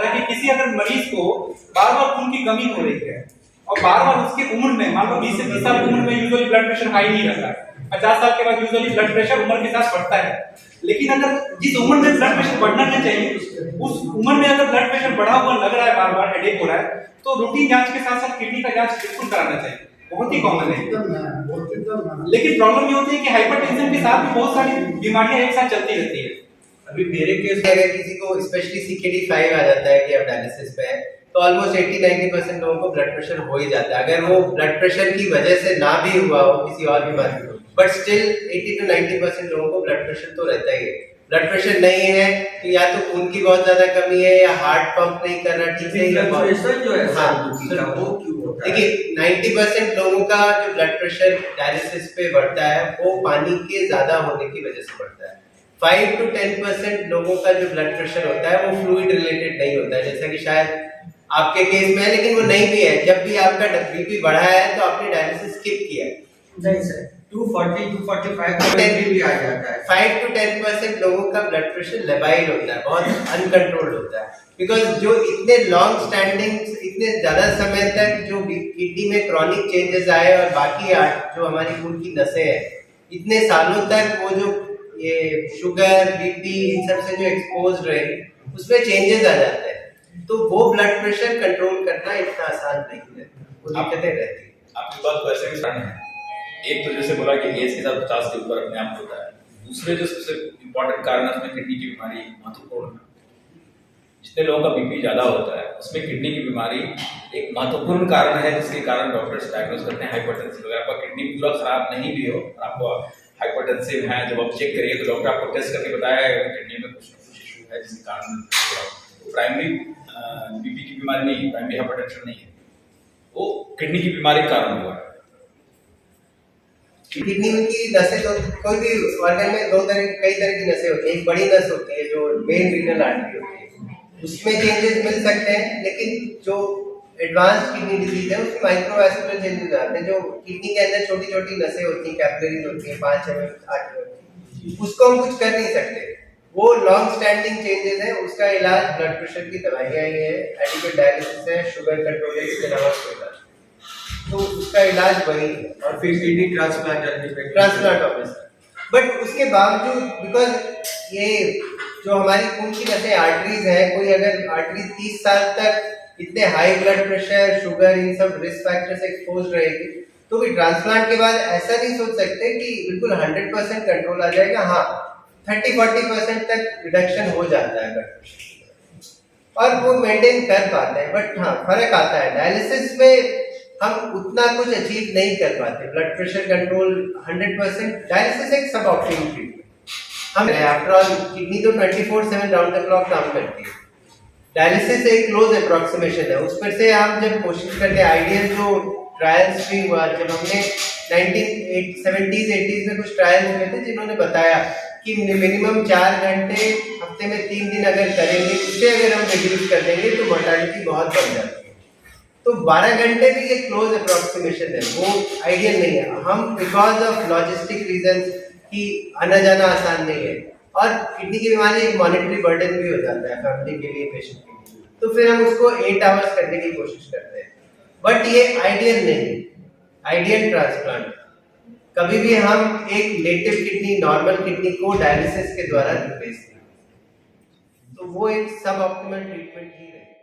कि किसी अगर मरीज को बार बार खून की कमी हो रही है और बार बार उसकी उम्र में, मान लो 20 से 30 साल की उम्र में यूजुअली ब्लड प्रेशर हाई नहीं रहता है, 50 साल के बाद यूजुअली ब्लड प्रेशर उम्र के साथ बढ़ता है, लेकिन अगर जिस उम्र में ब्लड प्रेशर बढ़ना नहीं चाहिए उस उम्र में अगर ब्लड प्रेशर बढ़ा हुआ लग रहा है, बार बार हेडेक हो रहा है, तो रूटीन जांच के साथ साथ किडनी का जांच बिल्कुल कराना चाहिए, बहुत ही कॉमन है। लेकिन प्रॉब्लम ये होती है कि हाइपरटेंशन के साथ भी बहुत सारी बीमारियां एक साथ चलती रहती है। अभी मेरे केस में अगर किसी को स्पेशली सीकेडी 5 आ जाता है कि अब डायलिसिस पे है, तो ऑलमोस्ट 80-90% लोगों को ब्लड प्रेशर हो ही जाता है, अगर वो ब्लड प्रेशर की वजह से ना भी हुआ हो किसी और बीमारी को, बट स्टिल 80-90% लोगों को ब्लड प्रेशर तो रहता ही है। ब्लड प्रेशर नहीं है तो या तो खून की बहुत ज्यादा कमी है या हार्ट पंप नहीं कर रहा ठीक से, जो है हाँ वो क्यों होता है? देखिए 90% लोगों का जो ब्लड प्रेशर डायलिसिस पे बढ़ता है वो पानी के ज्यादा होने की वजह से बढ़ता है। 5 to 10% लोगों का जो ब्लड प्रेशर होता है वो फ्लूइड रिलेटेड नहीं होता है, जैसा कि शायद आपके केस में है, लेकिन वो नहीं भी है। जब भी आपका बीपी बढ़ा है तो आपने डायलिसिस स्किप किया है। नहीं सर, 240-245 भी आ जाता है। 5 to 10% लोगों का ब्लड प्रेशर लेबाइल होता है, बहुत अनकंट्रोल्ड होता है, बिकॉज जो इतने लॉन्ग स्टैंडिंग, इतने ज्यादा समय तक जो किडनी में क्रॉनिक चेंजेस आए और बाकी जो हमारी खून की नसें हैं, इतने सालों तक वो जो ये शुगर बीपी इन सब से जो एक्सपोज रहे उसमें चेंजेस आ जाते हैं, तो वो ब्लड प्रेशर कंट्रोल करना इतना आसान नहीं है, वो दिक्कतें रहती हैं। आपकी बात तो ऐसे भी कारण है, एक तो जैसे बोला कि एज के साथ 50 के ऊपर अपने आप होता है, दूसरे जो सबसे इम्पोर्टेंट कारण है उसमें किडनी की बीमारी महत्वपूर्ण है। जितने लोगों का बीपी ज्यादा होता है उसमें किडनी की बीमारी एक महत्वपूर्ण कारण है, जिसके कारण डॉक्टर्स डायग्नोज करते हैं हाइपरटेंसिव। अगर आपका किडनी पूरा खराब नहीं भी हो और आपको हाइपरटेंसिव है, जब आप चेक करिए तो डॉक्टर आपको टेस्ट करके बताया किडनी में कुछ ना कुछ इशू है जिसके कारण तो प्राइमरी बीपी की बीमारी नहीं, प्राइमरी हाइपरटेंशन नहीं है, वो किडनी की बीमारी का कारण हुआ है। किडनी की नसें तो कोई भी ऑर्गन में कई तरह की नसें होती हैं। एक बड़ी नस होती है जो मेन रीनल आर्टरी होती है, उसमें चेंजेस मिल सकते हैं, लेकिन जो एडवांस किडनी डिजीज है उसमें माइक्रोवैस्कुलर चेंजेस आते हैं। जो किडनी के अंदर छोटी छोटी नसें होती हैं, कैपिलरीज होती हैं 5 mm 8 mm, उसको हम कुछ कर नहीं सकते, वो लॉन्ग स्टैंडिंग चेंजेस है। उसका इलाज ब्लड प्रेशर की दवाइयाँ ही है, एडिक्वेट डायलिसिस है, शुगर कंट्रोल है, इसके अलावा कोई इलाज, तो उसका इलाज वही है। और फिर किडनी ट्रांसप्लांट ऑब्वियसली। बट उसके बावजूद बिकॉज ये जो हमारी खून की नसें आर्टरीज है, कोई अगर आर्टरी 30 साल तक इतने high blood pressure sugar in सब रिस्क फैक्टर से एक्सपोज रहेगी, तो भी ट्रांसप्लांट के बाद ऐसा नहीं सोच सकते कि बिल्कुल 100% कंट्रोल आ जाएगा। हाँ 30-40% तक रिडक्शन हो जाता है ब्लड प्रेशर और वो मेंटेन कर पाते हैं, बट हाँ फर्क आता है। डायलिसिस में हम उतना कुछ अचीव नहीं कर पाते, ब्लड प्रेशर कंट्रोल 100%। डायलिसिस एक सब ऑप्टिमल ट्रीटमेंट हम आफ्टर ऑल, किडनी तो 24/7 राउंड द क्लॉक काम करती है, डायलिसिस एक क्लोज अप्रोक्सीमेशन है। उस पर से हम जब कोशिश करते हैं, आइडियल जो ट्रायल्स भी हुआ, जब हमने 1970s-80s में कुछ ट्रायल्स हुए थे जिन्होंने बताया कि मिनिमम 4 घंटे हफ्ते में 3 दिन अगर करेंगे, उससे अगर हम रिड्यूस कर देंगे तो मोर्टालिटी बहुत बढ़ जाती है। तो 12 घंटे भी एक क्लोज अप्रोक्सीमेशन है, वो आइडियल नहीं है। हम बिकॉज ऑफ लॉजिस्टिक रीजंस कि आना जाना आसान नहीं है और किडनी की बीमारी एक मॉनिटरी बर्डन भी हो जाता है फैमिली के लिए, पेशेंट के लिए, तो फिर हम उसको 8 आवर्स करने की कोशिश करते हैं, बट ये आइडियल नहीं। आइडियल ट्रांसप्लांट कभी भी हम एक नेटिव किडनी, नॉर्मल किडनी को डायलिसिस के द्वारा रिप्लेस करें, तो वो एक सब ऑप्टिमल ट्रीटमेंट ही रहेगी।